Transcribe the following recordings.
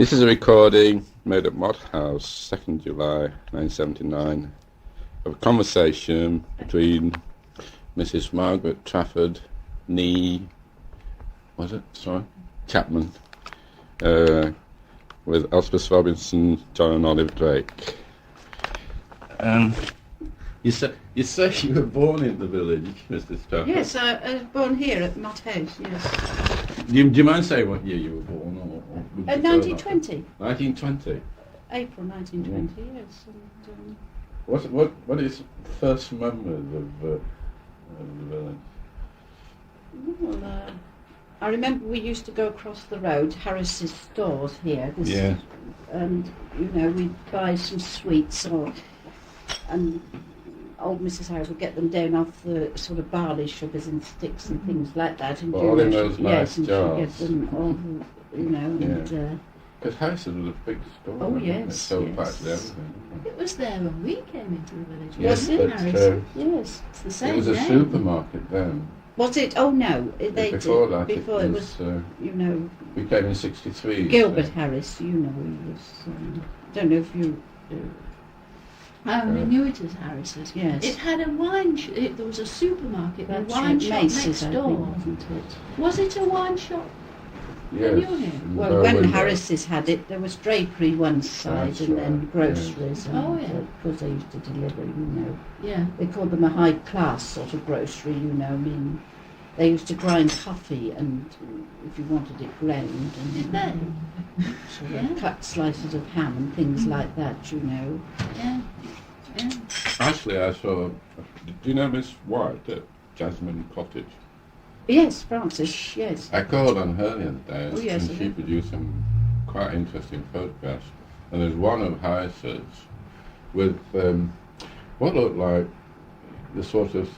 This is a recording made at Mott House, 2nd July 1979, of a conversation between Mrs. Margaret Trafford Nee Chapman, with Elspeth Robinson, John and Olive Drake. You say you were born in the village, Mrs. Trafford? Yes, I was born here at Mott House, yes. Do you mind saying what year you were born? Or 1920. 1920? April 1920, yes. And, What is first memories of the village? well, I remember we used to go across the road, Harris's stores here. Yeah. And, we'd buy some sweets and old Mrs. Harris would get them down off the sort of barley sugars and sticks and things like that. And all in those nice jars. Yes, and get them all, and... Because Harris's was a big store. Oh, yes, It sold yes. practically everything. It was there when we came into the village. Yes, Was it, but, Harrison? Yes. It's the same It was a name. supermarket then. Was it? Oh, no. They Before did. that, Before it was, we came in '63. Gilbert Harris, he was... don't know if you... I only knew it as Harris's. Yes. It had a wine shop. There was a supermarket and a That's wine right, shop Macy's, next I door. think, wasn't it? Was it a wine shop? Yes. knew him. in Well, Bow when Window. Harris's had it, there was drapery one side That's and then right, groceries. And, Oh, yeah. because they used to deliver, Yeah. They called them a high class sort of grocery, They used to grind coffee and if you wanted it ground. And, Did they? So Yeah. they cut slices of ham and things like that, Yeah. Yeah. Actually, I saw. Do you know Miss White at Jasmine Cottage? Yes, Frances, yes. I called on her the other day, Oh, yes, and she produced some quite interesting photographs. And there's one of Harris's with what looked like the sort of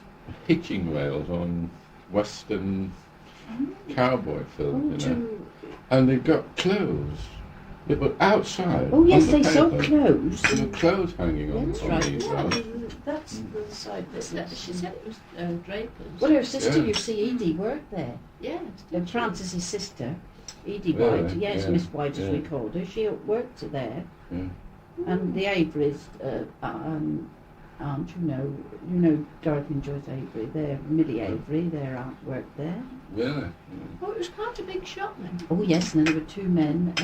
hitching rails on Western cowboy films, And they got clothes. It was outside. Oh, yes, on the they sold paper. clothes. There were clothes hanging on, That's on right. these Yeah, rails. That's the side business. She said it was Draper's. Well, her sister, Yeah. you see, Edie worked there. Yeah. And Francis's sister, Edie Really? White, yes, Yeah. Miss White as we Yeah. called her, she worked there. Yeah. And the Averys, aunt, Dorothy and Joyce Avery, Millie Avery, their aunt worked there. Really? Oh, it was quite a big shop then. Oh, yes, and then there were two men,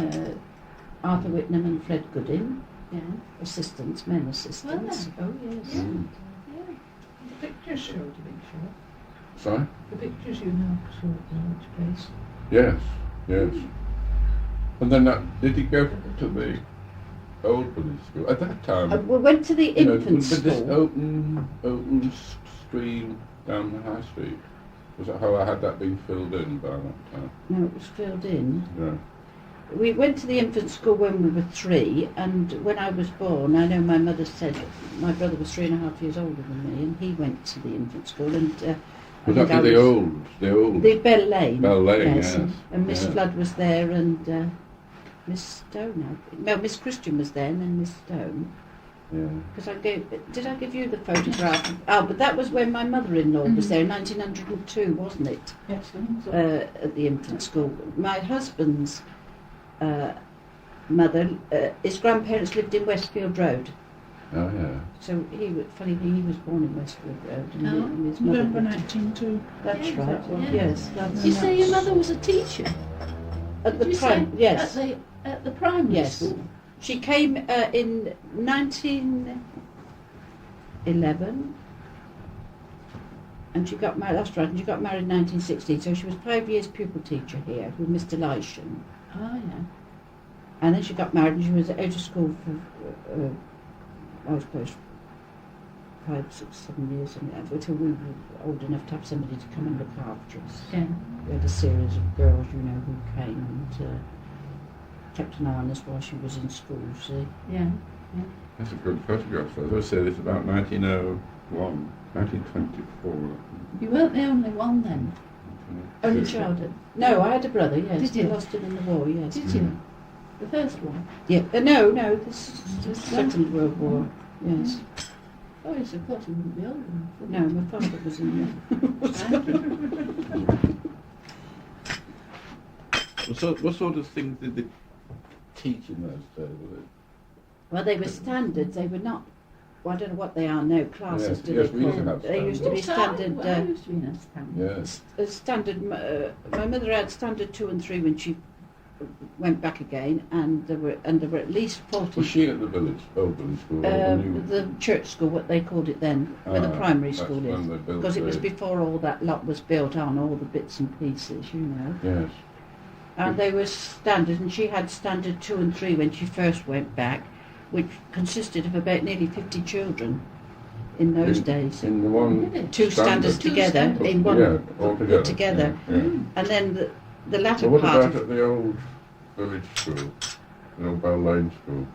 Arthur Whitnam and Fred Goodin, Yeah. assistants, men assistants. Oh, yes. Yeah. And Yeah. The pictures showed a big shop. Sorry? The pictures you know showed a large place. Yes, yes. And then did he go to the old village school? At that time, we went to the infant with this school. open stream down the high street. Was that how I had that being filled in by that time? No, it was filled in. Yeah. We went to the infant school when we were 3, and when I was born, I know my mother said my brother was 3.5 years older than me, and he went to the infant school. And Was that the old? The Bell Lane. Bell Lane, yes. yes. And Miss Yeah. Flood was there, and Miss Stone. No, Miss Christian was there, and then Miss Stone. Yeah. Because did I give you the photograph? Oh, but that was when my mother-in-law was there in 1902, wasn't it? Yes, I think so. At the infant school. My husband's mother, his grandparents lived in Westfield Road. Oh yeah. So funny thing, he was born in Westfield Road. And Oh, and his mother November lived- 1902. That's Yeah, right. yeah. Yes, that's You say your mother was a teacher? at the Did you prime. say Yes, At the primary yes. school? She came in 1911, and she got married. That's right. And she got married in 1916. So she was 5 years pupil teacher here with Mr. Lysham. Oh, yeah. And then she got married, and she was out of school for, I suppose, 5, 6, 7 years, until we were old enough to have somebody to come and look after us. Yeah. We had a series of girls, who came and kept an eye on us while she was in school, see. Yeah. That's a good photograph. So as I said, it's about 1901, 1924. You weren't the only one then? Only child. No, I had a brother, yes. Did you? We lost him in the war, yes. Did you? The first one? Yeah. No, this is the Second World War, yes. Oh, yes, of course, you wouldn't be old enough. would No, you? my father was in there. What sort of things did the teach in those days, was it? Well, they were standards. They were not. Well, I don't know what they are now. Classes, Yes, do yes, they we used call to them? have They used to be standard. I used to be in a standard. Yes. Standard. My mother had standard 2 and 3 when she went back again, and there were at least 40. Was she at the old village school? Or the new? The church school, what they called it then, where the primary That's school when is, they built because it was the- before all that lot was built on, all the bits and pieces, you know. Yes. And they were standard, and she had standard 2 and 3 when she first went back, which consisted of about nearly 50 children in those days. In the one Really? Two standards Two together standards. in one, Yeah, all together. put together. Yeah, yeah. And then the latter Well, what part about at the old village school? The old Bell Lane school?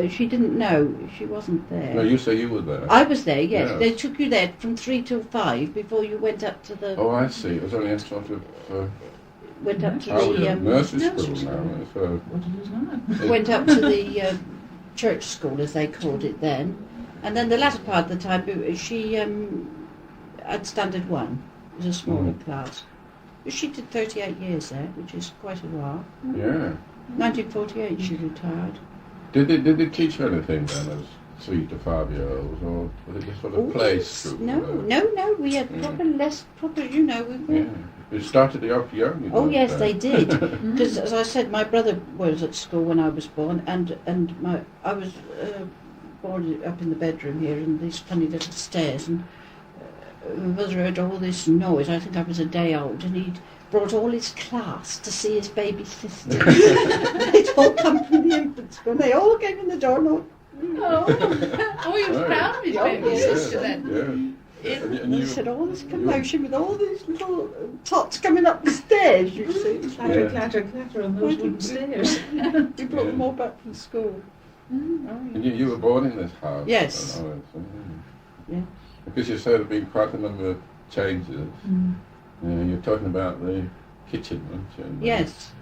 she didn't know, she wasn't there. No, you say you were there. I was there, yes. Yeah. They took you there from 3 till 5 before you went up to the Oh, I see. It was only a sort of went up to nursery the school nursery now. It's, What it is now. went up to the church school, as they called it then, and then the latter part of the time she had standard 1. It was a smaller class. But she did 38 years there, which is quite a while. yeah. 1948 she retired. Did they teach you anything then as 3 to 5 year olds, or was it just sort of play school? No. We had proper. You know, we were. Yeah. It started the off young. Oh yes, they did. Because as I said, my brother was at school when I was born, and I was born up in the bedroom here in these funny little stairs, and my mother heard all this noise. I think I was a day old, and he'd brought all his class to see his baby sister. They'd all come from the infant school. They all came in the door, and all, Oh, he was Right. proud of his Oh, baby yes. sister then. Yeah. And and he you- said all this commotion with all these little tots coming up the stairs. You see, Clatter, Yeah. clatter, clatter on those wooden stairs. we brought them all back from school. And you were born in this house? Yes. Oh, Yeah. Because you said there have been quite a number of changes. You're talking about the kitchen, weren't you? And the- Yes.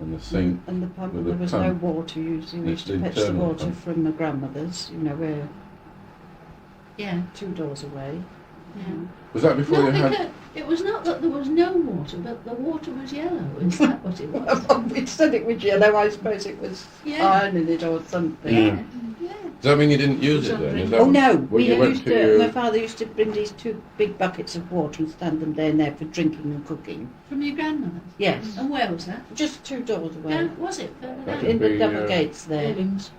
And the sink. And the pump, With the there was pump. no water usually. We It's used to the fetch the internal water pump. from my grandmother's, you know, we're Yeah. 2 doors away. Yeah. Was that before No, you had... because it was not that there was no water, but the water was yellow. Is that what it was? We said it was yellow, I suppose it was Yeah. iron in it or something. Yeah. Yeah. Does that mean you didn't use it then? Is that Oh no, when we you went used to to, your- my father used to bring these 2 big buckets of water and stand them down there for drinking and cooking. From your grandmother's? Yes. And where was that? Just 2 doors away. Down, was it further That down? In the be, double gates there, Railings.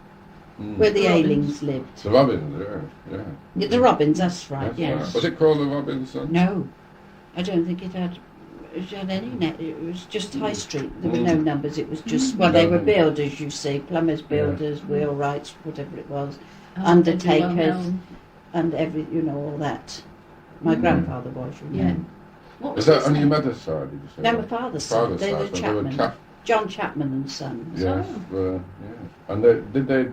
where the Robins. Ailings lived. The Robins, yeah. Yeah, the Robins, that's right, That's yes. right. Was it called the Robinson? No, I don't think it had any net. It was just High Street. There were no numbers. It was just, well, they were builders, you see, plumbers, builders, wheelwrights, whatever it was, Oh, undertakers, well known. and all that. My grandfather was, you know. Yeah. What Was was that his on your name? mother's side, did you say? No, my father's side. Father's They side, were so they were Chapman. John Chapman and Sons. Yes, Oh. yeah. And did they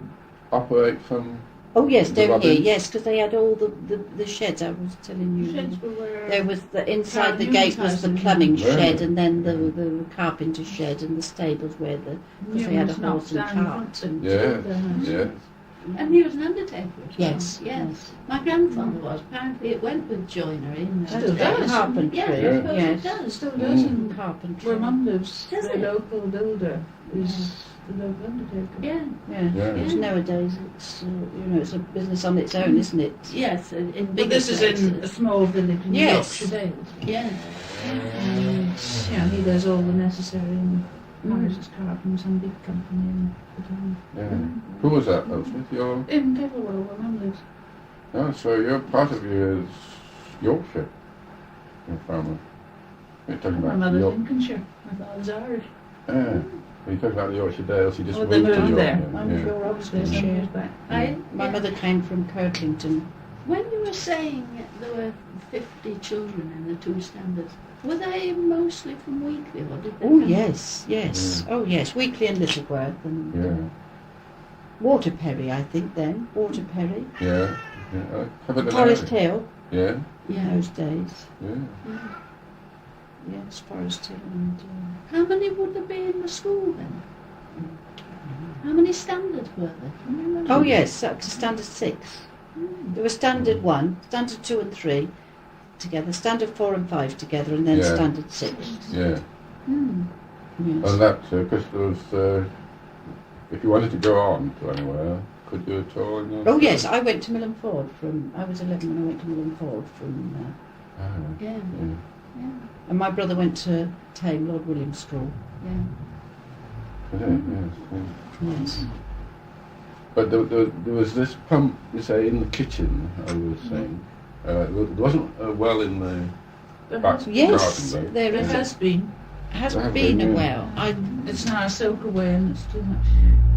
operate from... Oh yes, The down here, Robins? yes, because they had all the sheds. I was telling you. Sheds were where There was the inside the Carl gate Newman's was house the and plumbing Really? shed, and then the carpenter shed, and the stables where because they had a Newman's knocked horse and down cart. fronts and Yes, killed their house. yes. And he was an undertaker as well. Yes, Yes. My grandfather was. Apparently it went with joinery and Still does. Carpentry. Yeah, I Yeah. suppose Yes. it does. Still does Mm. in Carpentry. where Mum lives. Does The it? local builder is the local undertaker. Yeah. Yeah. Yeah. Because nowadays it's it's a business on its own, isn't it? Yes, in bigger But this is in a places. small village in Yes. Yorkshire Dales. Yeah. And he does all the necessary and hires his carpenters and big company in the town. Yeah. Who was that, Elspeth? Your... In Kettlewell, where Mum lives. Oh, so your part of you is Yorkshire, your family. You're talking My about mother's York... Lincolnshire. My father's Irish. Yeah. When you're talking about the Yorkshire Dales, you just Oh, they moved to moved there. Yorkshire. I'm Yeah. sure I was There's there. some years back. My mother came from Kirklington. When you were saying there were 50 children in the 2 standards, were they mostly from Weekly or did they Oh come- yes. Yeah. Oh yes, Weekly and Littleworth and Yeah, Waterperry, I think then. Waterperry. yeah. Covered an Forest area. Hill Yeah, in Yeah. those days. yeah. Yes, Forest Hill and How many would there be in the school then? How many standards were there? Can you remember? oh yes, up to standard 6. There was standard 1, standard 2 and 3 together, standard 4 and 5 together, and then Yeah. standard 6. Yeah. Hmm. Yes. And that, because there was, if you wanted to go on to anywhere, could you at all? Oh yes, I went to Millom Ford I was 11 when I went to Millom Ford from, Yeah. Yeah. Yeah. and my brother went to Tame, Lord William School. Yeah. Yeah, yes. Yes. But there was this pump, you say, in the kitchen, I was saying. There wasn't a well in the back Yes, garden, though. there There is. has been. Hasn't There been a have been, well. It's now a soak away and it's too much.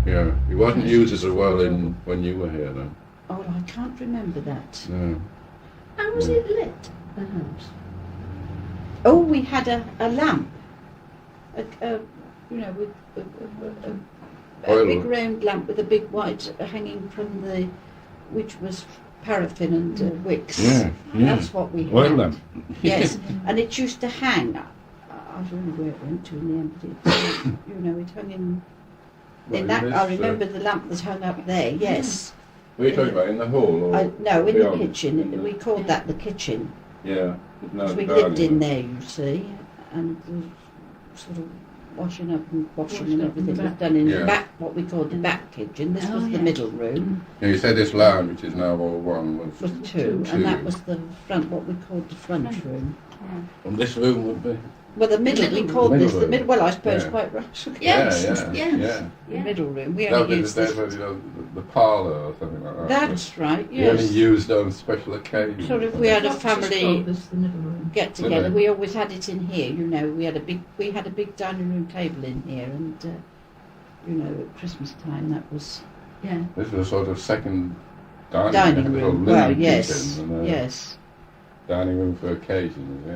Yeah, it wasn't Yes. used as a well when you were here, though. Oh, I can't remember that. No. How was it lit, the house? Oh, we had a lamp. You know, with a Oil. big round lamp with a big white hanging from which was paraffin and wicks. Yeah, yeah. That's what we had. Oil lamp. Yes, and it used to hang. I don't know where it went to in the end, but it, you know, it hung in Right, that. this, I remember the lamp that hung up there. Yes. What are you talking about, in the hall? Or No, in the beyond? kitchen. We called that the kitchen. Yeah. No, Because we the lived dining in room. there, you see, and the sort of washing up and washing Washing and up in everything the was back. done in Yeah. the back, what we called the back kitchen. This Oh, was the yeah. middle room, Yeah, you said this lounge, which is now all one, was was two, Two. and that was the front, what we called the front room. and this room would be. Well, the middle, we middle called room. this the Middle middle. Well, I suppose Yeah. quite right. Yes, Yeah, yes. yeah. The middle room. We That would only be the used days this. when, you know, the parlour or something like that. That's right. We only Yes. used on special occasions. Sort of, we had a Fox just family called this the middle room. get together. Really? We always had it in here. You know, we had a big dining room table in here, and you know, at Christmas time that was Yeah. This was a sort of second dining dining room. room. Little Well, linen yes, kitchen and a yes. dining room for occasions, yeah.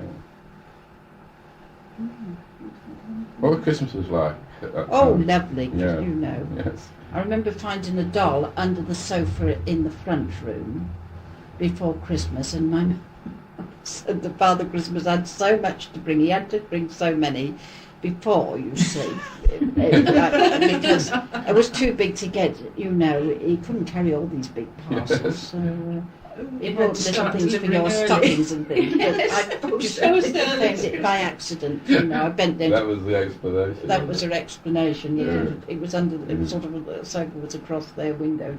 What were Christmases like at that Oh, time? lovely. 'Cause Yeah. you know. Yes. I remember finding a doll under the sofa in the front room before Christmas, and my said the Father Christmas had so much to bring. He had to bring so many before, you see, because it was too big to get. You know, he couldn't carry all these big parcels, Yes. so he It bought had to little start things for your delivering early. stockings and things. But Yes. I just So found it by accident. You know, I bent down. That was the explanation. That was her explanation. Yeah, Yeah. it was under. It was sort of the sofa was across their window.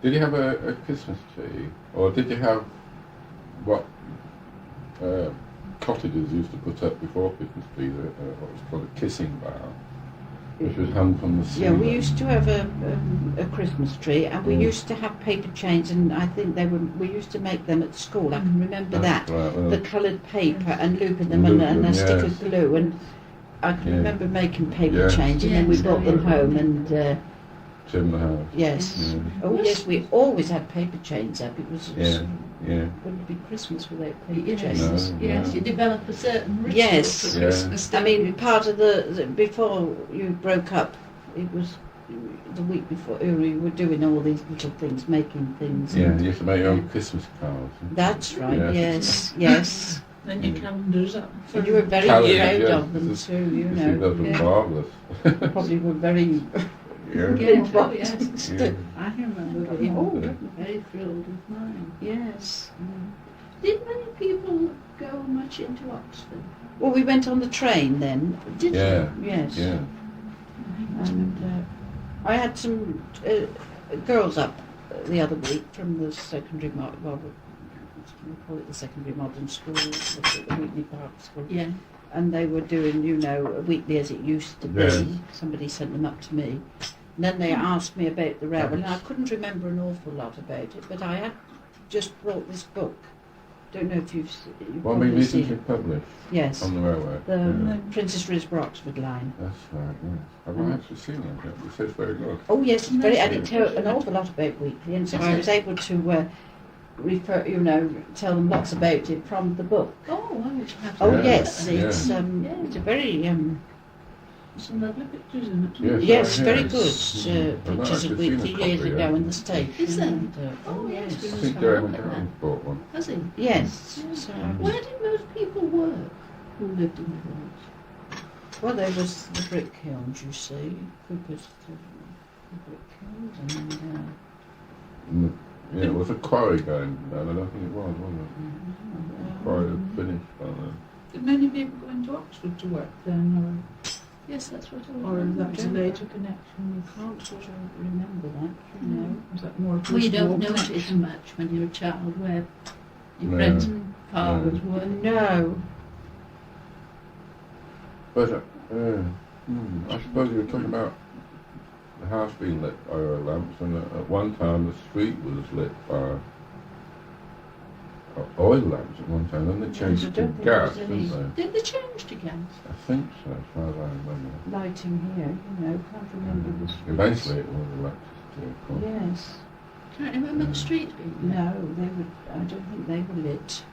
Did you have a Christmas tree, or did you have what cottagers used to put up before Christmas trees? What was called a kissing bough, which was hung from the Yeah, ceiling. we used to have a Christmas tree, and we Yeah. used to have paper chains, and I think we used to make them at school. I can remember That's that. right, well, The coloured paper and looping them Loop and them, a stick yes. of glue, and I can Yeah. remember making paper Yes. chains, and then we Yes, brought them yeah. home, and trim the house. yes. Yeah. Oh yes, we always had paper chains up. It was Yeah, yeah. wouldn't be Christmas without paper Yes, chains. No, yes, no. you develop a certain ritual Yes. for Yeah. Christmas. I don't mean, you? part of before you broke up, it was the week before you were doing all these little things, making things. Yeah, and- you used to make your own Christmas cards. That's right. Yeah. Yes, yes. Then your calendars up. And you were very Calendars, proud yeah. of them too. You You see, know, those were yeah. marvellous. probably were very. Yeah. Yes, oh, yes. Yeah. I remember being Oh, very thrilled with mine. yes. Did many people go much into Oxford? Well, we went on the train then. Did Yeah, Yes. yeah. And I had some girls up the other week from the secondary, well, we call it the secondary modern school, the Wheatley Park School, Yeah. and they were doing, you know, weekly as it used to be. Yes. Somebody sent them up to me. And then they asked me about the railway, and I couldn't remember an awful lot about it, but I had just brought this book. Don't know if you've Well, we probably seen recently it. published Yes, on the railway. the Yeah. Princess Risborough Oxford line. That's right, yes. I've not actually seen that yet. It says very good. Oh yes, it's very, and it Nice. tells an awful lot about Weekly, and so Is I it? was able to refer, you know, tell them lots about it from the book. Oh, well, we should have to Oh Yeah, yes, yeah. it's a very Some lovely pictures in it. Yes, yes, very yes. good I've not pictures of actually seen a Weekly years copy ago yet. in the station. Is there? and, Oh, yes, I we must think have a Jeremy look at that. Brown bought one. Has he? yes. So I was, Where did most people work who lived in the village? well, there was the brick kilns, you see, Cooper's the brick kilns, and Mm, yeah, it was a quarry going down. I don't think it was it? Quarry had finished by then. Did many people go into Oxford to work then, Yes, that's what I was or that was a don't- later connection with? Can't sort of remember that, you know. Was that more Well, you don't post-war notice connection? much when you're a child where your No. grandfathers No. were. No. But I suppose you were talking about the house being lit by oil lamps, and at one time the street was lit by oil lamps at one time. Then they changed I it to don't think gas, there's any- didn't they? Did they change to gas? I think so, as far as I remember. Lighting here, you know, can't remember the streets. Eventually it was electricity, of course. Yes. Can't remember the streets being lit. No, they were. I don't think they were lit.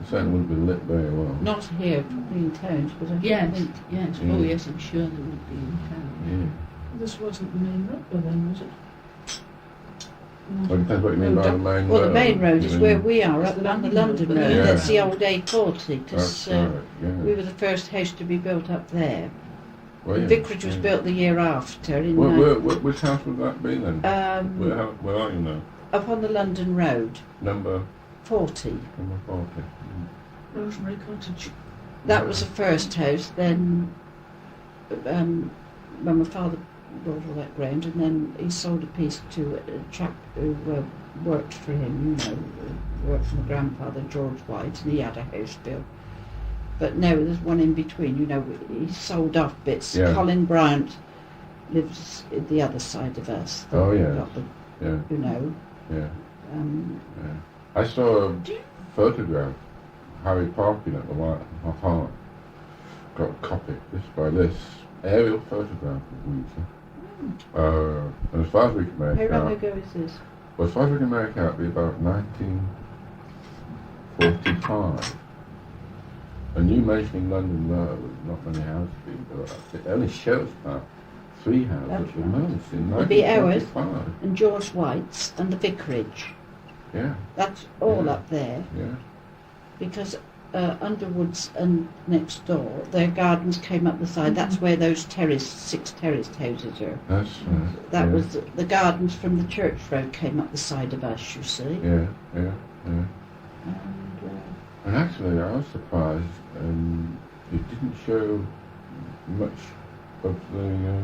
It certainly wouldn't be lit very well. Not here, probably in towns, but I don't Yes, think. yes. Yeah. Oh, yes, I'm sure there would be in town. Yeah. This wasn't the main road then, was it? Well, it depends what you mean by the main road. Well, the main road is You where mean- we are, It's up the on the London London Road. Road. Yeah. That's the old A40, because That's right, yeah. we were the first house to be built up there. Well, The yeah, vicarage was yeah. built the year after, in Which house would that be then? Where are you now? up on the London Road, Number 40. 40. Rosemary Cottage. That was the first house. Then, when my father bought all that ground, and then he sold a piece to a chap who worked for him, you know, worked for my grandfather, George White, and he had a house built. But no, there's one in between, you know, he sold off bits. Yeah. Colin Bryant lives at the other side of us. Oh, We've yes. got the, Yeah, you know, yeah, um, yeah. I saw a photograph of Harry parking at the White Hart. Got a copy, this by this, aerial photograph of Windsor. And as far as we can make how long out, ago is this? well, as far as we can make out, it'd be about 1945. And you mentioning London Road, not many houses being built up. It only shows about 3 houses That's at the right. most in It'd be ours. 1945. And George White's and the vicarage. Yeah, That's all Yeah. up there, yeah. because Underwood's and next door, their gardens came up the side. That's where those 6 terraced houses are. That's right. That yeah. was the gardens from the church road came up the side of us, you see. Yeah, yeah, yeah. And, And actually, I was surprised it didn't show much of the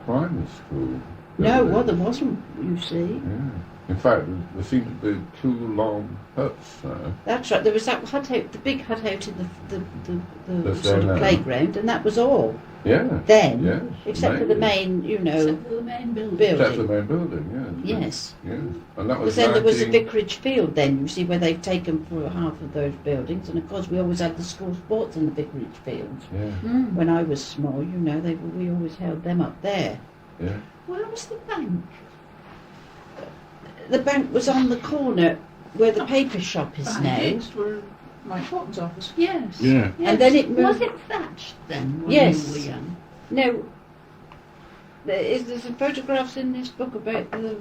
primary school. no, building. well, there wasn't, you see. Yeah. In fact, there seemed to be 2 long huts now. That's right. There was that hut out, the big hut out in the That's sort there of now. playground, and that was all. Yeah. Then, Yes. except for the maybe. main, you know, Except for the main building. building. Except for the main building, yes. Yes. Yes. And that Because was then there was a 19 vicarage field then, you see, where they've taken for half of those buildings. And of course we always had the school sports in the vicarage fields. Yeah, Mm. When I was small, you know, we always held them up there. yeah. Where was the bank? The bank was on the corner where the paper shop is Back now. next were Mike Horton's office. Yes. Yeah. Yes. And then it Was moved- it thatched then when Yes. you were young? No, there's some photographs in this book about the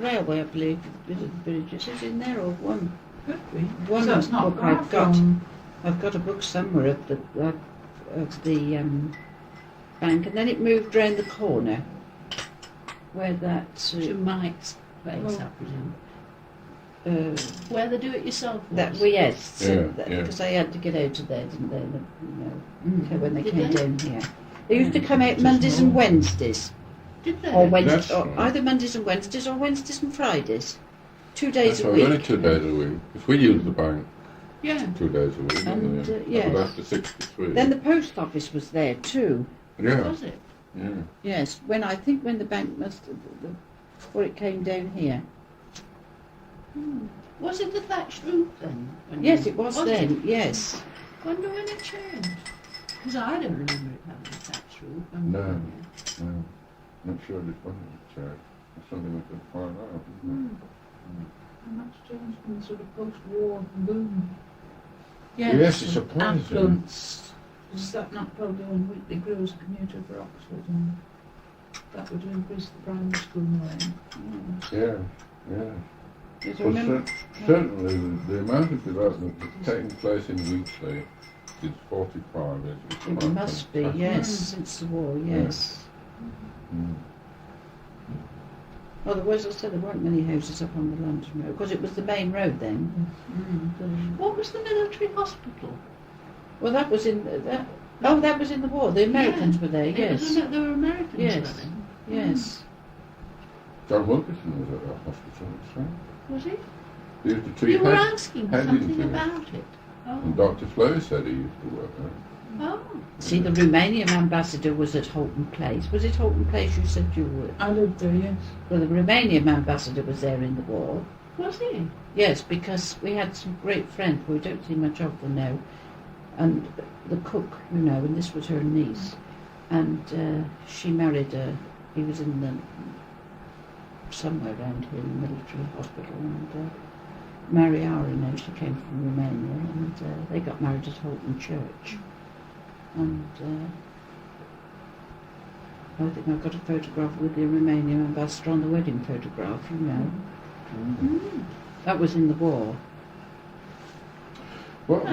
railway, I believe. Is it the bridge? Is it in there or one? Could be. One So it's not book far I've got. from- I've got a book somewhere of the bank, and then it moved round the corner where that To Mike's place, Well- I presume. uh, Where the do-it-yourself was. that we yes, Yeah, yeah. because they had to get out of there, didn't they? You know, Mm. when they Did came they? down here, they used to come out Just Mondays and more. Wednesdays, Did they? or Wednesdays, That's or right. either Mondays and Wednesdays or Wednesdays and Fridays, 2 days That's a right, only week. 2 days a week. Because we used the bank Yeah. 2 days a week. And, didn't we? yes. That was after 63. Then the post office was there too. yeah, Was it? yeah. Yes, when the bank before it came down here. Hmm. Was it the thatched roof then? when Yes, you- it was it? then. Yes. Wonder when it changed. Because I don't remember it having a thatched roof. when we No. were here. No, not sure this one is church. It's something we can find out. Isn't And that's changed from the sort of post-war boom. Yes, it's surprising. Affluence. Is that not probably when Wheatley grew as a commuter for Oxford, and that would increase the primary school line? it? Yeah, yeah. Yes, I Well, remember. certainly the amount of development that's taking place in Wheatley since 45 is It quite must be, fantastic. yes, since the war, yes. Mm. Well, there was, I said, there weren't many houses up on the London Road, because it was the main road then. What was the military hospital? Well, that was in, that was in the war. The Americans were there, yes. There were Americans Yes. there. Yes. John Wilkerson was at that hospital, so Was he? he used to treat You were head asking head something injuries. about it. And Oh. Dr. Flo said he used to work there. Oh. See, the Romanian ambassador was at Holton Place. Was it Holton Place you said you were? I lived there, yes. Well, the Romanian ambassador was there in the war. Was he? Yes, because we had some great friends, we don't see much of them now, and the cook, you know, and this was her niece, and she married he was in the, somewhere around here in the military hospital, and Mariara, you know, she came from Romania, and they got married at Holton Church, and I think I've got a photograph with the Romanian ambassador on the wedding photograph, you know. That was in the war. What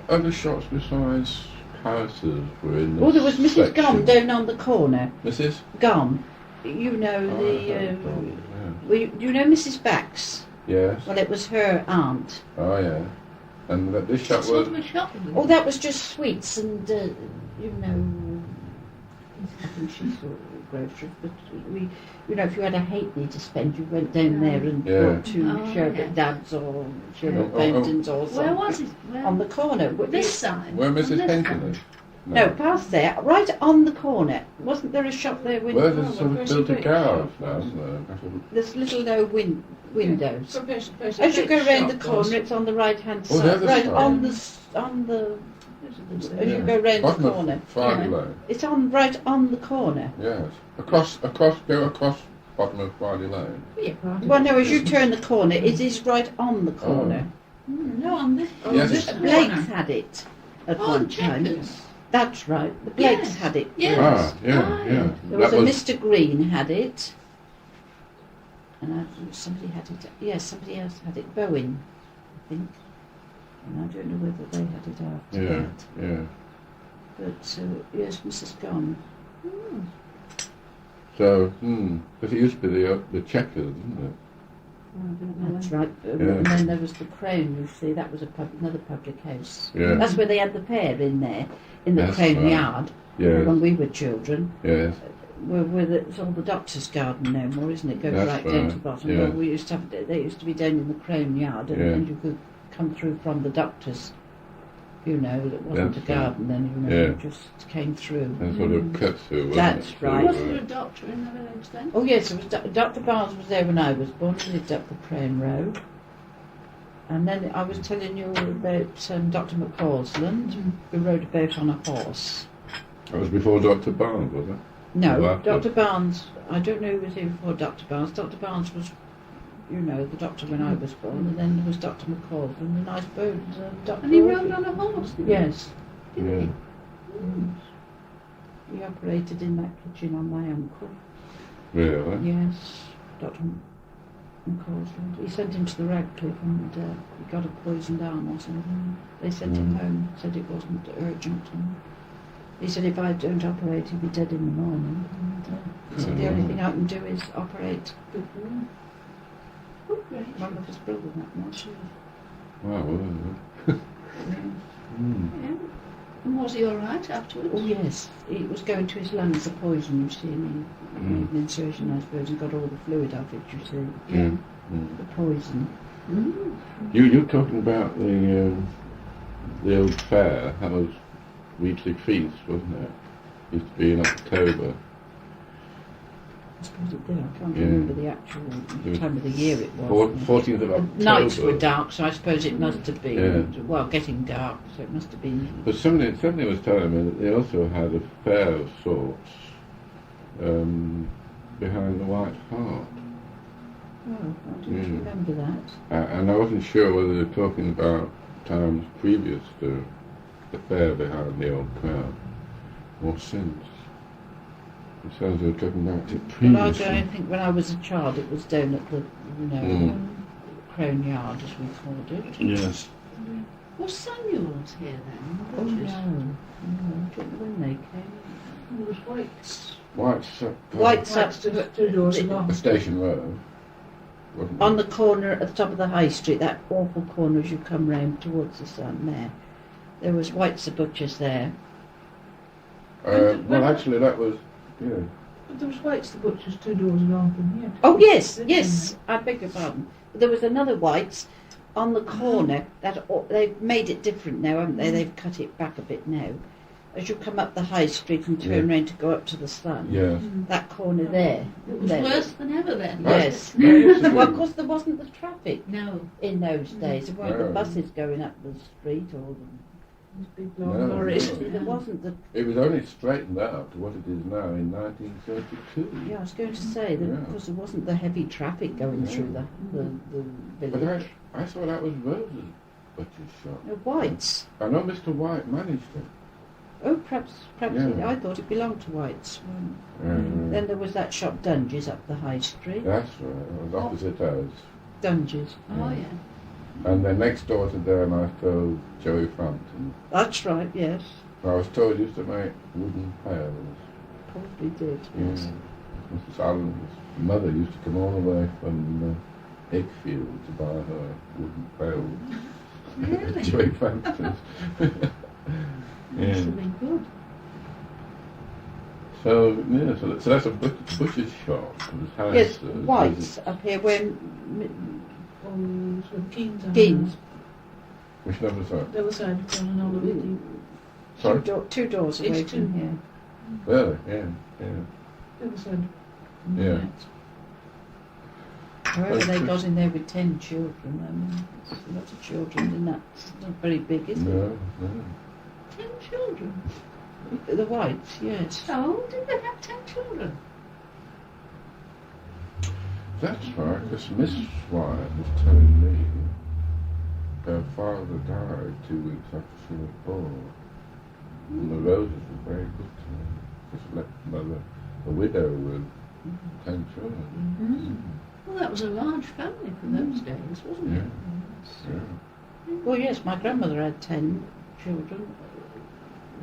other shops besides houses were in this Oh, there was Mrs. section? Gum down on the corner. Mrs.? Gum. You know, you know Mrs. Bax? Yes. Well, it was her aunt. Oh, yeah. And this shop What sort was... of a shop was it? Oh, that was just sweets and, you know, I think she sort of groceries, but we, you know, if you had a halfpenny to spend, you went down there and Yeah. bought two Oh, sherbet yeah. dabs or sherbet Oh, fountains or something. Where was it? Where? On the corner. This side? Where On Mrs. this Henton side? is? No, past there, right on the corner. Wasn't there a shop there with Well, there's where's built a it? garage now, isn't there? There's little low windows. So basically, As you go round the shop corner, was- it's on the right-hand Oh, the side, other right side. on the. As you go round the Bottom corner, of Friday Yeah. Lane. it's right on the corner. Yes. Go across bottom of Friday Lane. Yeah. Well, no, as you turn the corner, it is right on the corner. No, on this. Oh, Yes, this it's- Blake's corner. had it at Oh, one time. Checkers. That's right. The Blakes Yes. had it. Yes. Ah, yeah, Right. yeah. There was That a Mr. Green had it, and somebody had it. Yes, somebody else had it. Bowen, I think. And I don't know whether they had it after Yeah, that. yeah. But yes, Mrs. Gone. So, because it used to be the Checkers, didn't it? That's right. Yeah. And then there was the Crown. You see, that was another public house. Yeah. That's where they had the pair in there, in the That's Crown right. Yard, Yes, when we were children. yes. It's all the doctor's garden no more, isn't it? Goes That's right down to the right, bottom. yeah. Well, we used to have, they used to be down in the Crown Yard, and, Yeah. and you could come through from the doctor's. You know, it wasn't That's a right. garden then. You know, Yeah. you just came through. And sort of cut through, wasn't That's it? right. Wasn't there a doctor in the village then? Oh yes, it was Dr. Barnes was there when I was born. He lived up the Crown Road. And then I was telling you about Dr. McCausland, who rode a boat on a horse. That was before Dr. Barnes, was it? No, Well, Dr. Barnes, I don't know who was here before Dr. Barnes. Dr. Barnes was, you know, the doctor when I was born, and then there was Dr. McCausland, a nice boat, Dr. And he Orby. rode on a horse, didn't he? Yes. Didn't Yeah. he? He operated in that kitchen on my uncle. Really? Yes, Dr. McCausland. He sent him to the Radcliffe and he got a poisoned arm or something. They sent him home, said it wasn't urgent. And he said if I don't operate, he'll be dead in the morning. And he said the only thing I can do is operate. Oh, great. One of his brother that much. Wow, well, Yeah. And was he all right afterwards? Oh yes, it was going to his lungs, the poison, you see, and he made an insertion, I suppose, and got all the fluid off it, you see, yeah. the poison. Mm. You're talking about the old fair, that was weekly feast, wasn't it? Used to be in October. I suppose it did, I can't Yeah. remember the actual was time of the year it was. 14th of October. The nights were dark, so I suppose it must have been, Yeah. well, getting dark, so it must have been. But somebody was telling me that they also had a fair of sorts behind the White Hart. Oh, I don't Mm. remember that. And I wasn't sure whether they were talking about times previous to the fair behind the Old Crown or since. It sounds they were talking about it Well, I previously. don't think when I was a child it was down at the, you know, Mm. Crown Yard, as we called it. Yes. Was Samuel's here then? Oh no, Bridges? no, I don't know when they came. It was White's. White's White's up White's two doors the- along. the Station Road. wasn't On there? the corner at the top of the High Street, that awful corner as you come round towards the sun there. There was White's the Butcher's there. Well, actually, that was, yeah. But there was White's the Butcher's 2 doors along from here. Oh yes, Didn't yes. I beg your pardon. There was another White's on the corner. They've made it different now, haven't they? They've cut it back a bit now. As you come up the High Street and turn round to go up to the sun, Yes. that corner there. It was there. worse than ever then. Yes. I used to Well, do- of course, there wasn't the traffic No. in those days. There weren't the No. buses going up the street, or These big long No, lorries. no. there wasn't the. It was only straightened out to what it is now in 1932. Yeah, I was going to say that Yeah. because there wasn't the heavy traffic going through the But village. I saw that was Rose's butcher's shop. No, White's. I know Mr. White managed it. Oh, perhaps Yeah. I thought it belonged to White's. Then there was that shop Dunges up the High Street. That's right. It was opposite us. Dunges. Oh, Yeah. yeah. And then next door to them, I told Joey Frampton. That's right. Yes, I was told he used to make wooden pails. probably did. Yeah. Yes. Mrs. Allen's mother used to come all the way from Eggfield to buy her wooden pails. Really? Joey Frampton's. Must have been good. So yeah, so that's a butcher's shop. It was house, Yes, was White's it- up here where Oh, so Keynes on Gaines. Which number is that? the other side of town and all of it. Sorry? two doors away It's from two. here. Really? Yeah, yeah. The other side. Yeah. However, That's they true. got in there with 10 children. I mean, it's a lot of children, and that's not very big, is No, no. 10 children. it? The Whites, yes. Oh, did they have 10 children? That's right, because Miss White was telling me her father died 2 weeks after she was born. And the Roses were very good to her. Just left mother a widow with 10 children. Well, that was a large family for those days, wasn't Yeah, it? yeah. Well, yes, my grandmother had 10 children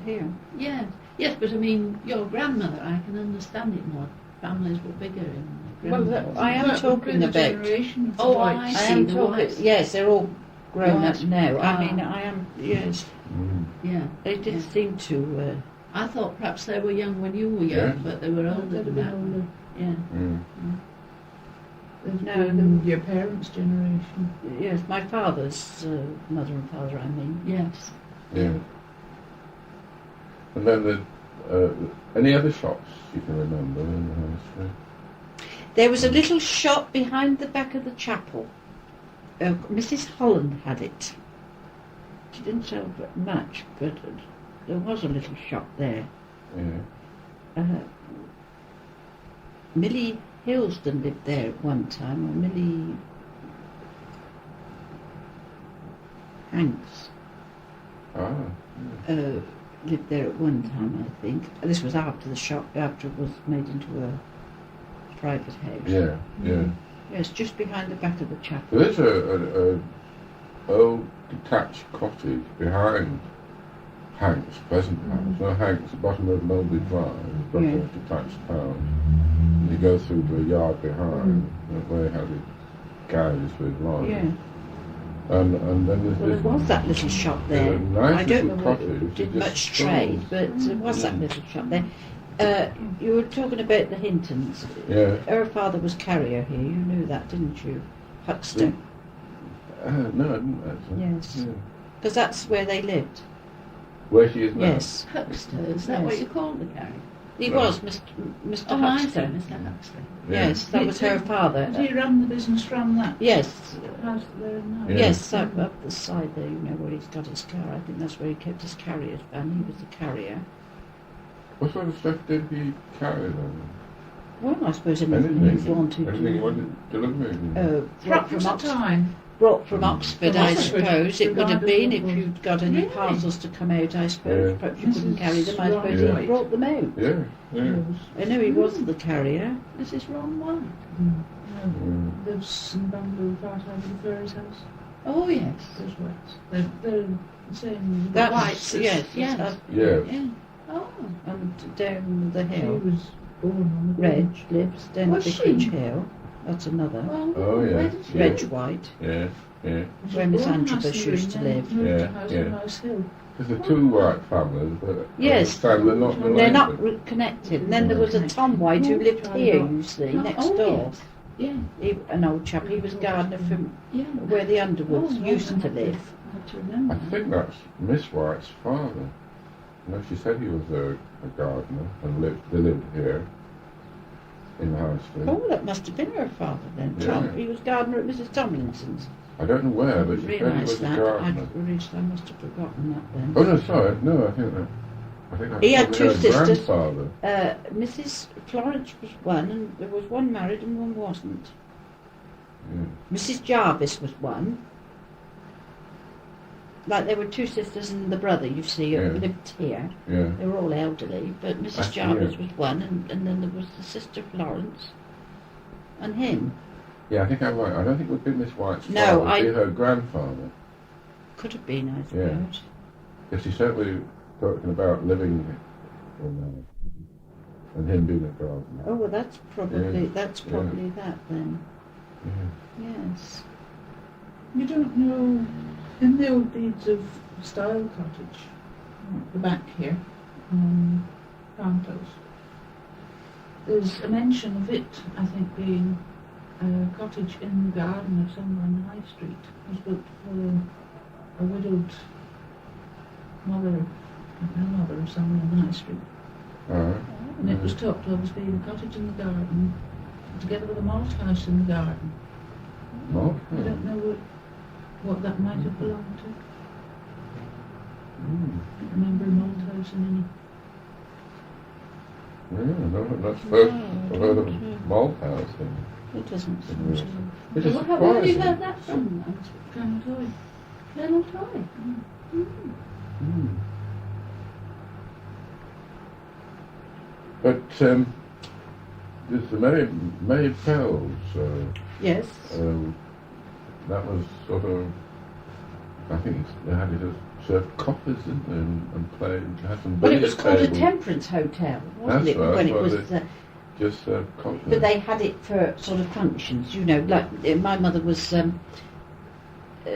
here. Yes. Yes, but I mean, your grandmother, I can understand it more. Families were bigger in Well, grandmothers. I am That would be talking the about. generation of the Oh, Whites. I I see, am the talking. Whites. Yes, they're all grown Right. up now. Ah. I mean, I am. Yes, Mm. Yeah. they did Yeah. seem to. I thought perhaps they were young when you were young, Yeah. but they were older They'd than have that. been older. Yeah. Mm. They've No, been your parents' generation. Yes, my father's mother and father. I mean. Yes. Yeah. And then any other shops you can remember in the high street? There was a little shop behind the back of the chapel. Mrs. Holland had it. She didn't sell much, but there was a little shop there. Yeah. Millie Hillsden lived there at one time, or Millie Hanks Ah. lived there at one time, I think. This was after the shop, after it was made into a private house. Yeah, yeah. Yes, just behind the back of the chapel. There is a old detached cottage behind Hank's present house. No, Hank's at the bottom of Mulberry Drive. It's got Yeah. a detached house. And you go through to a yard behind where he had his garage with lorries. Yeah. And then there's Well, there this was that little shop there. a nice I don't know little what cottage. it did It just much trade, stalls. but there was that little shop there. You were talking about the Hintons. Yeah. Her father was carrier here. You knew that, didn't you? Huxter. No, I didn't actually. Yes. Yeah. Because that's where they lived. Where she is now? Yes. Huxter, is that what Yes. you called the carrier? He Right. was Mr. Oh, I see, Huxter. Mr. Huxley. Yeah. Yes, that was her father. He ran the business from that Yes. house there now. Yeah. Yes, up the side there, you know, where he's got his car. I think that's where he kept his carrier's van. He was the carrier. What sort of stuff did he carry then? Well, I suppose anything he wanted. Anything he wanted delivered? Brought from At Oxford. time. Brought from Oxford, From I Oxford, suppose. It would have been if provided you'd got any Really? parcels to come out, I suppose. Yeah. Perhaps you couldn't Mrs. carry them. I suppose Yeah. he brought them out. Yeah, yeah. I know he was the carrier. This is Ron White. Mm. Lives in Bamboo, right over the Fairy's house. Oh, yes. Those Whites. They're the same. That's Whites, yes, yes. Yes. Yeah. Oh. And down the She hill. was born on the Reg lives down Was the she? Vicarage Hill. That's another. Well, Oh, yeah. where did she Reg live? White. Yeah, yeah. Where Miss One Andrew house Bush in used to Green, live. then moved Yeah, to House yeah. in Mouse Hill. There's the two white families, but Yes. I understand they're not related. They're not connected. And then there was a Tom White who lived here, you see, Oh, next oh, door. yes. Yeah, An old chap. He was gardener from yeah. where the Underwoods Oh, used right, to I live. had to remember. I think that's Miss White's father. You know, she said he was a gardener and they lived here in High Street. Oh, that must have been her father then. Yeah. Tom. He was gardener at Mrs. Tomlinson's. I don't know where, I but didn't she said he realise was a that. gardener. I must have forgotten that then. Oh no, sorry, no, I think that's He had probably two her sisters. grandfather. Mrs. Florence was one, and there was one married and one wasn't. Yeah. Mrs. Jarvis was one. Like there were two sisters and the brother, you see, who Yeah. lived here. Yeah. They were all elderly, but Mrs. That's Jarvis weird. was one, and then there was the sister Florence and him. Yeah, I think I'm right. I don't think it would be Miss White's No, father. It would be her grandfather. Could have been, I Yeah. suppose. Because she's certainly talking about living in and him being a gardener. Oh, well, that's probably Yeah. that then. Yeah. Yes. You don't know, in the old deeds of Style Cottage, the back here, Mott House, there's a mention of it, I think, being a cottage in the garden of somewhere on High Street. It was built for a widowed mother, grandmother or somewhere on High Street. Alright. And it was talked of as being a cottage in the garden, together with a Mott House in the garden. Mott I House. don't know what that might have belonged to. Mm. I don't remember Mott House in Yeah, no, that's first No, I've heard of I don't Mott House. It doesn't Yeah. seem to. Which is Well, where have you surprising. heard that from? any Colonel Toy. Colonel Toy. Mm. But there's the May Fells. Yes. That was sort of. I think they had it as served coffees and played. Had some Well, it was billiard called a tables. temperance hotel, wasn't That's it? right, When it well, was. Just served coffee. But they had it for sort of functions, you know. Like my mother was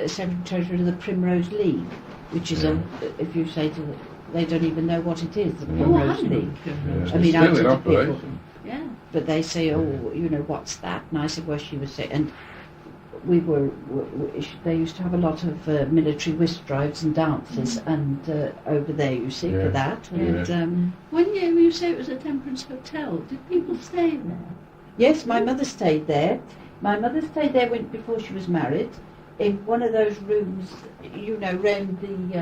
secretary of the Primrose League, which is if you say to them, they don't even know what it is, the Yeah. Primrose Oh, I know. League. Yeah, I it's mean, I still in said to people- operation. Yeah. But they say, oh, you know, what's that? And I said, well, she was saying, and they used to have a lot of military whist drives and dances, and over there, you see, Yeah. for that. Yeah. And When you say it was a temperance hotel, did people stay there? yes, my mother stayed there. My mother stayed there before she was married, in one of those rooms, you know, round the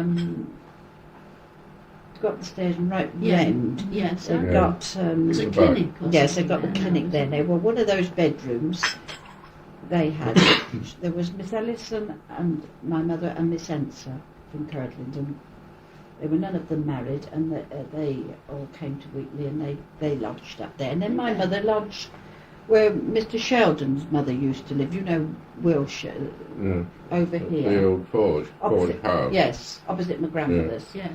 got the stairs and right Yeah. round. Yes. They've Yeah. got There's a Right. clinic or yes, they've something got the there clinic now, there. isn't They were one of those bedrooms. They had. There was Miss Ellison and my mother and Miss Enser from Kirtland, and they were none of them married, and they all came to Wheatley, and they lodged up there. And then my Okay. mother lodged where Mr. Sheldon's mother used to live. You know, Wilshire, Yeah. over The here. old Forge House. Yes, opposite my grandmother's. Yeah.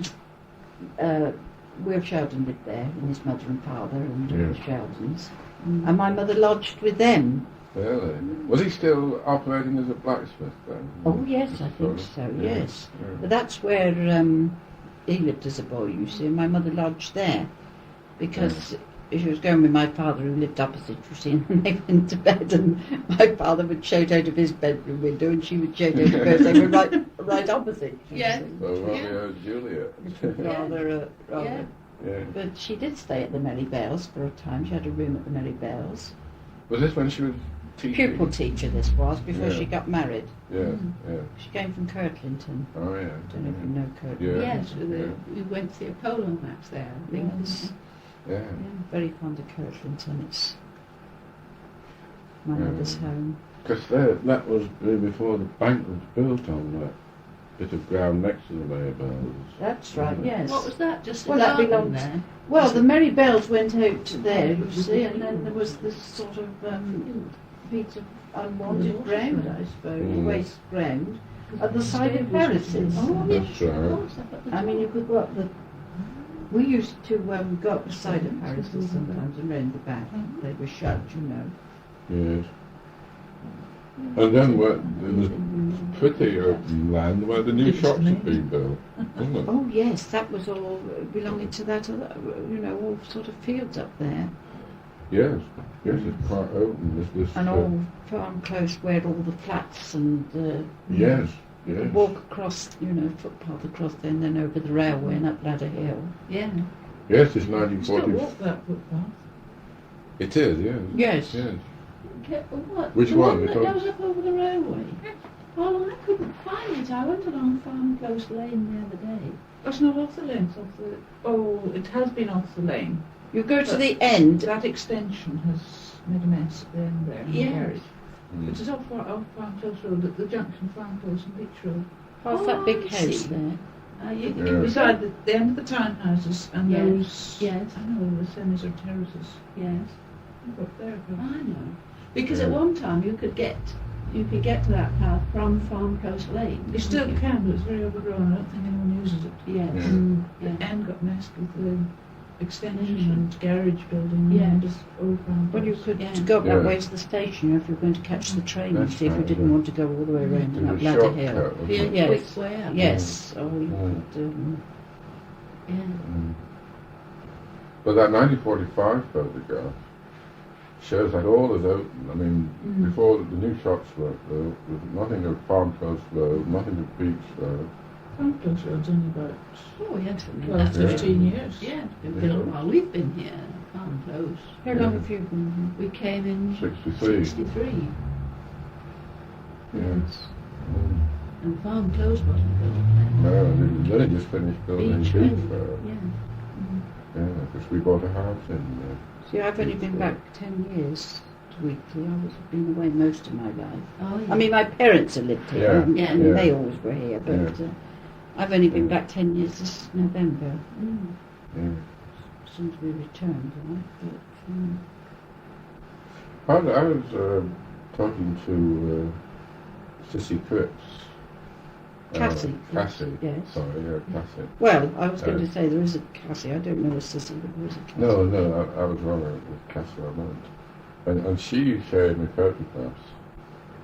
Will Sheldon lived there, and his mother and father, and Yeah. the Sheldons. And my mother lodged with them. Really? Was he still operating as a blacksmith then? Oh yes, I think Sort of, so. yeah, Yes, yeah. but that's where he lived as a boy. You see, and my mother lodged there because she was going with my father, who lived opposite. You see, and they went to bed, and my father would shout out of his bedroom window, and she would shout out of hers. They were right opposite. you Yeah. see. So Romeo and Juliet. Rather. Yeah. Yeah. But she did stay at the Merry Bells for a time. She had a room at the Merry Bells. Was this when she was teaching? Pupil teacher this was, before Yeah. she got married. Yeah, yeah. She came from Kirtlington. Oh yeah. I don't know if you know Kirtlington. Yeah. Yes, we went to see a polo match there, I think. Yes. Yeah. Yeah, very fond of Kirtlington. It's my Yeah. mother's home. Because that was before the bank was built on that bit of ground next to the May Bells. That's right, Yeah. yes. What was that? Just a Well, that garden belongs- there? Well, the Merry Bells went out there, you see, and then there was this sort of piece of unwanted ground, I suppose, Mm. waste ground, at the side of Harris's. Oh, That's yes, right. of course. Up at the I mean, top. you could go up the. We used to go up the side of Harris's sometimes and round the back. They were shut, you know. Yes. And then there was pretty open land where the new It's shops had amazing. been built, wasn't it? Oh yes, that was all belonging to that other, all sort of fields up there. Yes, it's quite open. This, And all farm close where all the flats and yes, you could yes. walk across, footpath across there and then over the railway and up Ladder Hill. Yeah. Yes, it's Still 1940. walk that footpath. It is, yes. Yes. Yes. What? Which the one? that Because- goes up over the railway? Oh, I couldn't find it. I went along Farm Close Lane the other day. That's not off the lane, it's off the... Oh, it has been off the lane. You go to the end. That extension has made a mess at the end there. in the Yes. garage. Mm. It is off Farm Close Road, at the junction Farm Close and Beach Road. Past that big I house see. there. You Yeah. Beside the end of the townhouses and Yes, those... yes. I know, the semis or terraces. Yes, Up there. I know. Because Yeah. at one time you could get to that path from Farm Close Lane. You still can, but it's very overgrown. I don't think anyone uses it. Yes. Yeah. And Yeah. the end got messed with the extension and garage building Yeah. and just old Farm Well, you Close. could Yeah. go up that Yeah. way to the station if you were going to catch the train, That's see if you right, didn't yeah. want to go all the way around and It up was a Ladder Hill. shortcut, wasn't Be a it? Yes. quick way up. Yes, or you Mm. could. Yeah. Mm. But that 1945 photograph shows that all is open. I mean, Mm. before the new shops were built, there was nothing of Farm Close Road, nothing of Beach Road. Farm Close Road's only about Oh, yes. I mean, 12, that's 15 years. Yeah, it's been a while. We've been here, Farm Close. How long have you been We came in 63. 63. Yeah. Yes. Mm. And Farm Close wasn't built then. No, then it just finished building Beach Beach Road. Road. Yeah. Yeah, because we bought a house in there. See, I've only been back 10 years to Weekly. I've been away most of my life. Oh, yeah. I mean, my parents have lived here, Yeah, and yeah. they always were here, but I've only been back 10 years this November, Mm. Yeah. since we returned, but I was talking to Sissy Cripps. Cassie. Cassie. Yes. Sorry, yeah, Cassie. well, I was going to say there is a Cassie. I don't know a Sissy, but there is a Cassie. No, I was wrong with Cassie, I meant. And she showed me photographs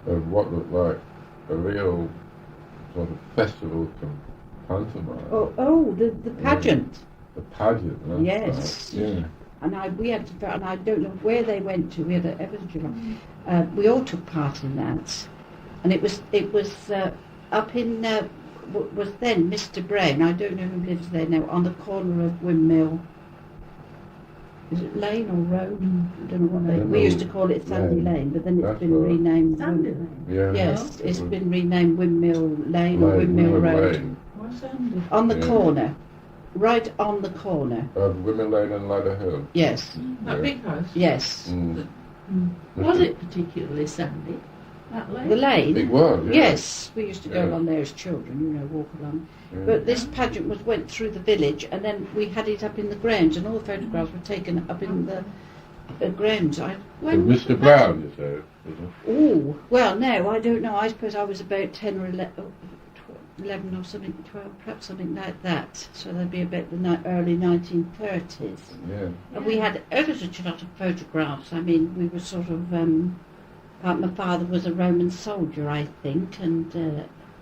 of what looked like a real sort of festival pantomime. Oh, the pageant. The pageant, that's Yes. right. Yeah. And we had to, and I don't know where they went to. We had we all took part in that, and it was up in was then Mr. Brown. I don't know who lives there now. On the corner of Windmill. Is it Lane or Road? I don't know what they. We used to call it Sandy Lane, but then it's That's been right. renamed. Sandy Windmill. Lane. Yeah. Yes, It it's was been renamed Windmill Lane or Windmill Road. Lane. What's Andy? On the Yeah. corner, right on the corner. Of Women Lane and Ladder Hill. Yes, That Yeah. big house? yes. Mm. Was it particularly sandy, that lane? The lane. It was, yeah. Yes, we used to go Yeah. along there as children, walk along. Yeah. But this pageant went through the village, and then we had it up in the grounds, and all the photographs were taken up in the grounds. With Mr. Brown, you say, was it? Oh, well, no, I don't know. I suppose I was about 10 or 11 or something, 12, perhaps something like that. So that'd be about the early 1930s. Yeah. And we had ever such a lot of photographs. I mean, we were sort of, my father was a Roman soldier, I think, and,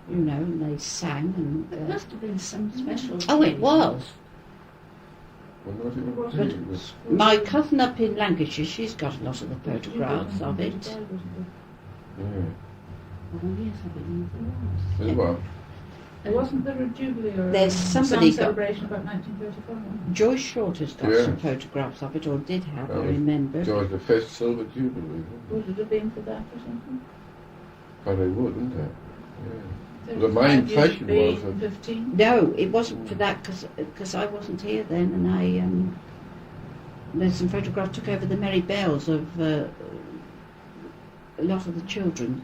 and they sang. It And must have been some special. oh, it occasion. was. Well, what it was, But it was My cousin up in Lancashire, she's got a lot of the photographs of it. yeah. Oh, yes, I believe there was. It was. Wasn't there a jubilee or There's some somebody got- celebration about 1935? Joyce Short has got Yeah. some photographs of it, or did have, That I was remember. George V Silver Jubilee. wasn't it? Would it have been for that or something? Oh, they would, wouldn't they? Yeah. But my 35 years impression being was that- 15? No, it wasn't for that, because I wasn't here then, and there's some photographs took over the Merry Bells of a lot of the children.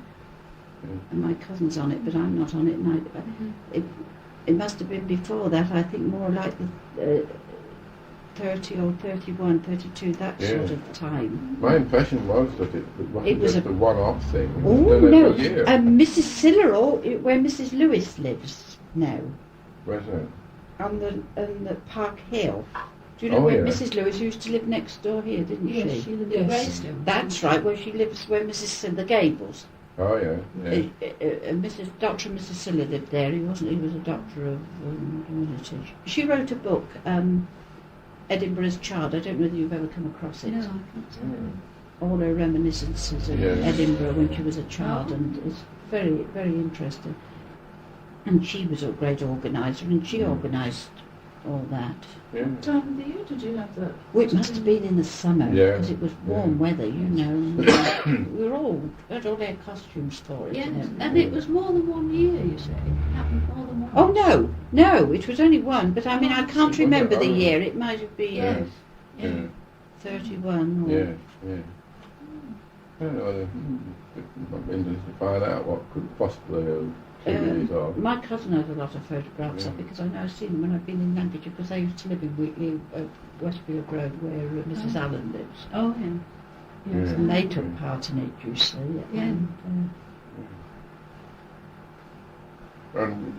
And my cousin's on it, but I'm not on it. And it must have been before that, I think more like the 30 or 31, 32, that Yeah. sort of time. My impression was that it wasn't It was just a- a one-off thing. It Oh, was done no. every year. Mrs. Sillerall, where Mrs. Lewis lives now, Where's that? on the Park Hill. Do you know Oh, where yeah. Mrs. Lewis used to live next door here, didn't Yes, she? she lived Yes. in Greystone. That's right, where she lives, where Mrs. the Gables. Oh yeah, yeah. Mrs. Dr. and Mrs. Siller lived there. He wasn't. He was a doctor of divinity. She wrote a book, Edinburgh's Child. I don't know whether you've ever come across it. No, I can't say. All her reminiscences of Yes. Edinburgh when she was a child, and it's very, very interesting. And she was a great organiser, and she organised all that. Yeah. What time of the year did you have that? Well, it must have been in the summer, Yeah. because it was warm Yeah. weather, you know. And we had all their costumes for it. Yes, and everything. and it was more than 1 year, you say? It happened more than once? Oh no, it was only one. But I mean, I can't Was it? remember the Oh. year. It might have been Yes. Yeah. 31. Or, Yeah. Yeah. I don't know. I've been to find out what could possibly have triggered it off. My cousin has a lot of photographs Yeah. of because I know I've seen them when I've been in Lancashire, because I used to live in Wheatley, Westfield Road, where Mrs. Oh. Allen lives. Oh, yeah. Yes. Yeah. And they took part in it, you see. Yeah. And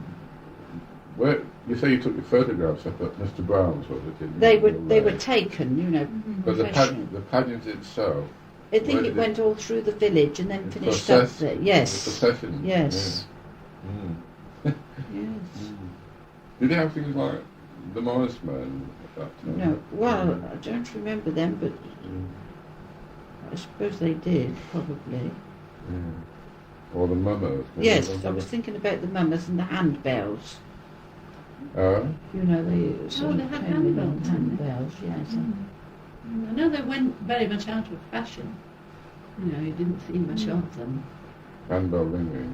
where you say you took the photographs up at Mr. Brown's, was it? In They your were way? taken, you know, But the professionally. pageant itself. I think where it did went all through the village and then The finished up process- there. The Yes. procession. Yes. Yeah. Yes. Did they have things like the Morris Men at that time? No, well, I don't remember them, but Mm. I suppose they did, probably. Yeah. Or the mummers. Yes, I was thinking about the mummers and the handbells. Oh, You know, they sort they of had came in on handbells, didn't they? handbells, yes. I know they went very much out of fashion. You know, you didn't see much of them handbell ringing.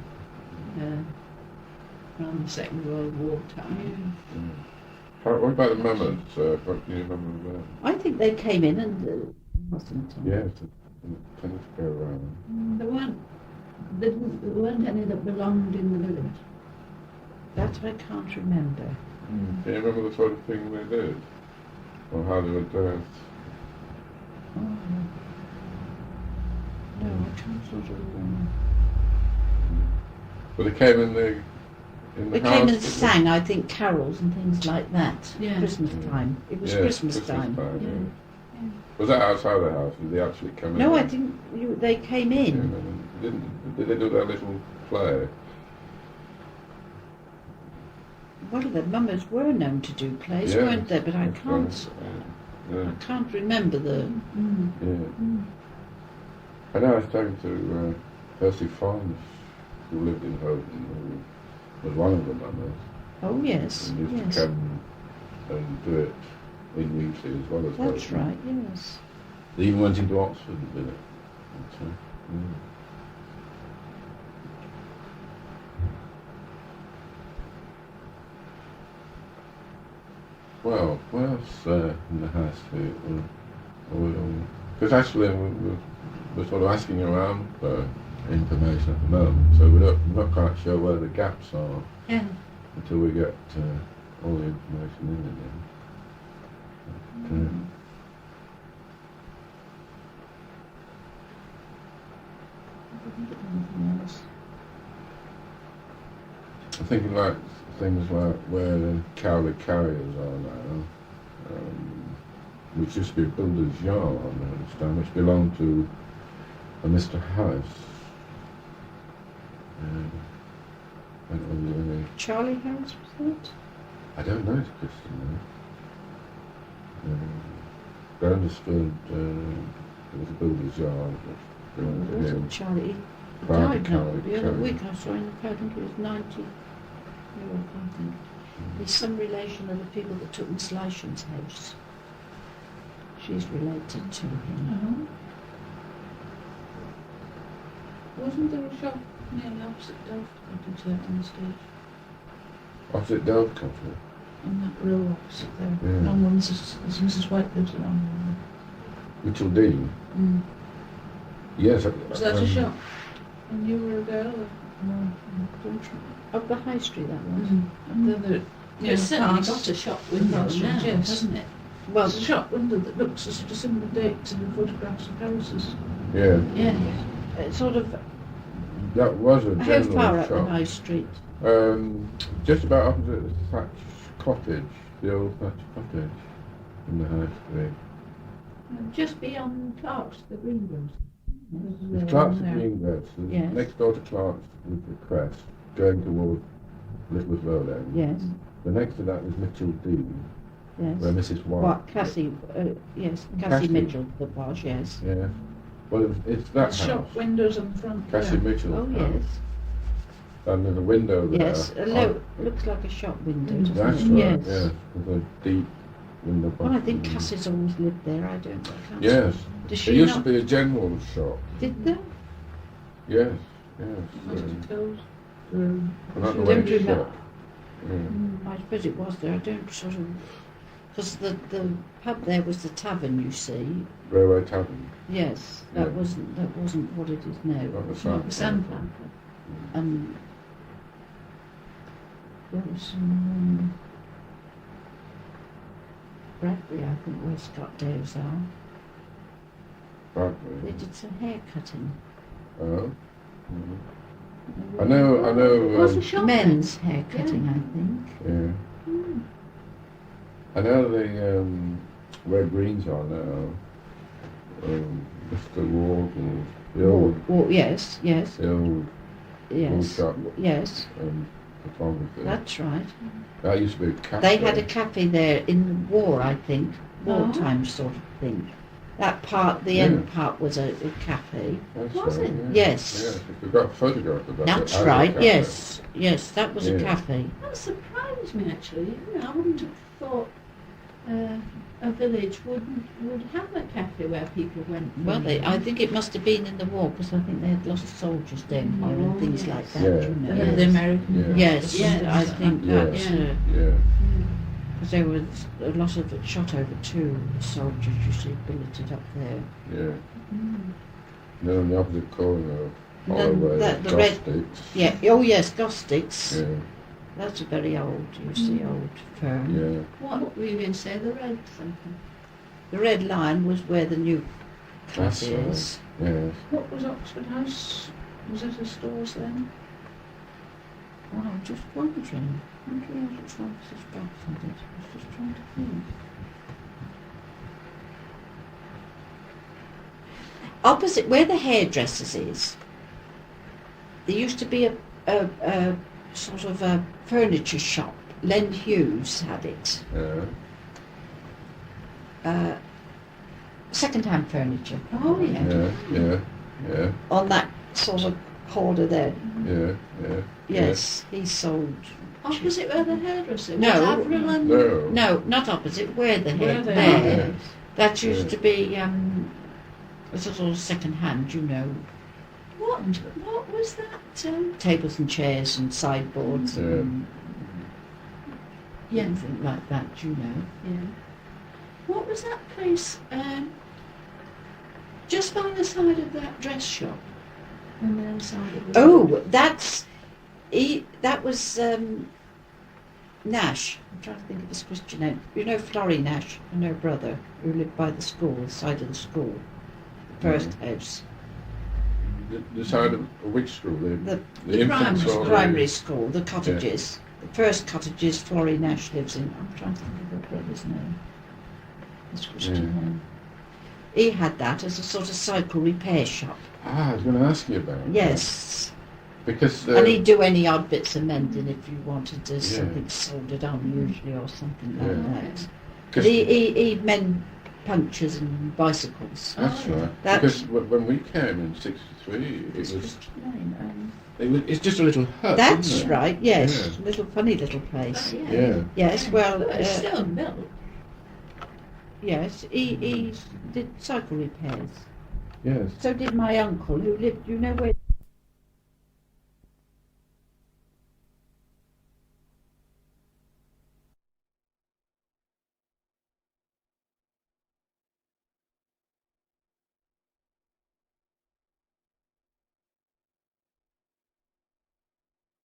around the Second World War time. What about the mummers? What do you remember of that? I think they came in and wasn't it? Yes, it tended to go around. There weren't any that belonged in the village. That I can't remember. Do you remember the sort of thing they did? Or how they were dressed? Oh, no, I can't sort of remember. But they came in the They house. came and didn't they? sang, I think, carols and things like that. Yeah. Christmas Yeah. time. It was Yes, Christmas time. Yeah. yeah. Was that outside the house? Did they actually come in? No, I think they came Yeah, in. did they do their little play? Well, the mummers were known to do plays, Yes, weren't they? But I that's can't. right. I can't remember the. Yeah. I know I was talking to Percy Farnes, who lived in Houghton, who was one of the mummers, Oh yes, and used yes. to come and do it in Wheatley as well as That's Houghton. right. Yes. They even went into Oxford and did it. So, yeah. Well, what else in the house? Because actually we're sort of asking around for information at the moment, so we're not quite sure where the gaps are Yeah. until we get all the information in again. But, Anything else? I'm thinking like things like where the Cowley Carriers are now, which used to be a builder's yard, I understand, which belonged to a Mr. House. I don't know whether any, Charlie Harris was that? I don't know his Christian name. But I understood it was a builder's yard which belonged to Was him. it Charlie? He Private died now. Charlie The other Carrier. week I saw in the paper, I think he was 90. No, I can't think. He's some relation of the people that took Miss Lysham's house. She's related to him. Wasn't there a shop nearly opposite Delft Cottage there on the stage? Opposite Delft Cottage. On that row opposite there. Yeah. Long one, Mrs. White lives along Mitchell Dean. there. Yes. Was that a shop? And you were a girl? Or? No, don't Up the high street, that was. And then the It's certainly got a shop window That's now, right, yes. hasn't it? Well, There's a shop window that looks as a similar date to the photographs of houses. Yeah. Yeah. it's sort of, That was a how general far up the shop. high street? Just about opposite the Thatch Cottage, the old Thatch Cottage in the High Street. Just beyond Clark's, the greengrocer. There's Clark's the green beds. Yes. Next door to Clark's with the crest, going towards Little Road End. Yes, The next to that was Mitchell Dean, where yes. Mrs. White. What, Cassie, yes, Cassie Cassie. Mitchell, the boss, yes. Yeah. Well, it's that There's house. shop windows in front. Cassie there. Mitchell's Oh, house. yes. And there's a window there. Yes, looks like a shop window, doesn't That's it? right, Yes. yeah. There's a deep window. Well, I think box. Cassie's always lived there, I don't know. Yes. Does There she used not? to be a general shop. Did there? Yes, Must yes. have closed. And that's the Don't way do shop. that. Yeah. I suppose it was there, I don't sort of... Because the pub there was the tavern, you see. Railway Tavern. Yes, Yeah. that wasn't what it is now. Not the It's Sandpiper. not the Sandpiper. There was some Bradbury, I think, where Scott Daves are. They Bradbury. did some hair cutting. Oh. I know. Was a shop Men's hair cutting, I think. Yeah. Mm. I know the where Greens are now. Mr. Ward, the old, Yes, the old yes, shop yes. photographer. That's right. That used to be a cafe. They had a cafe there in the war, I think, wartime Oh. sort of thing. That part, the Yeah. end part, was a cafe. That's Was right, it? yeah. Yes. Yes, we've got a photograph of that. That's Out of right. the cafe. Yes, that was a Yeah. cafe. That surprised me actually. You know, I wouldn't have thought a village would have a cafe where people went. for Well, I meals. think it must have been in the war because I think they had lots of soldiers down here and Oh, things yes. like that. Yeah, You know. The, yeah. the American. Yeah. Yes, Yes. I think Yeah. that's Yeah. Yeah. because there was a lot of it shot over too. Soldiers usually billeted up there. Yeah. Mm. Then on the opposite corner, And then Holloway, the red- Gnostics. Yeah. Oh yes, Gostics. Yeah. That's a very old, you see, old firm. Yeah. What were you going to say? The red something. The Red Lion was where the new That's cafe right. is. Yes. What was Oxford House? Was it a stores then? Oh, I'm just wondering. I wonder which one was this box on it. I was just trying to think. Opposite where the hairdressers is, there used to be a sort of a furniture shop. Len Hughes had it. Yeah. Second-hand furniture. Oh, yeah. Yeah. Yeah. Yeah. On that sort of corner there. Yeah. Yeah. Yes, he sold. Opposite where the hairdresser. No. Was Avril and No. No, not opposite. Where the Where hair they there. are. That used Yeah. to be a sort of second-hand, you know, what was that? tables and chairs and sideboards Yeah. and Yeah. anything like that, you know. Yeah. What was that place? Just by the side of that dress shop. On the other side of the road. Oh, that was Nash. I'm trying to think of his Christian name. You know Florrie Nash and her brother, who lived by the school, the side of the school, the first house. The side of which school? The The infants or the- primary school, the cottages. The first cottages Florrie Nash lives in. I'm trying to think of her brother's name. His Christian Yeah. name. He had that as a sort of cycle repair shop. I was going to ask you about it. Yes. Because And he'd do any odd bits of mending if you wanted to Yeah. something soldered on usually or something like Yeah. that. 'cause- He'd mend punctures and bicycles. that's Oh, right. That- Because when we came in '63, His it was. Christian name, It's just a little hut. that's isn't it? right, yes. Yeah. Little funny little place. Yeah. Yeah. Yes, well, But it's still built. yes, he did cycle repairs. Yes. So did my uncle, who lived, you know where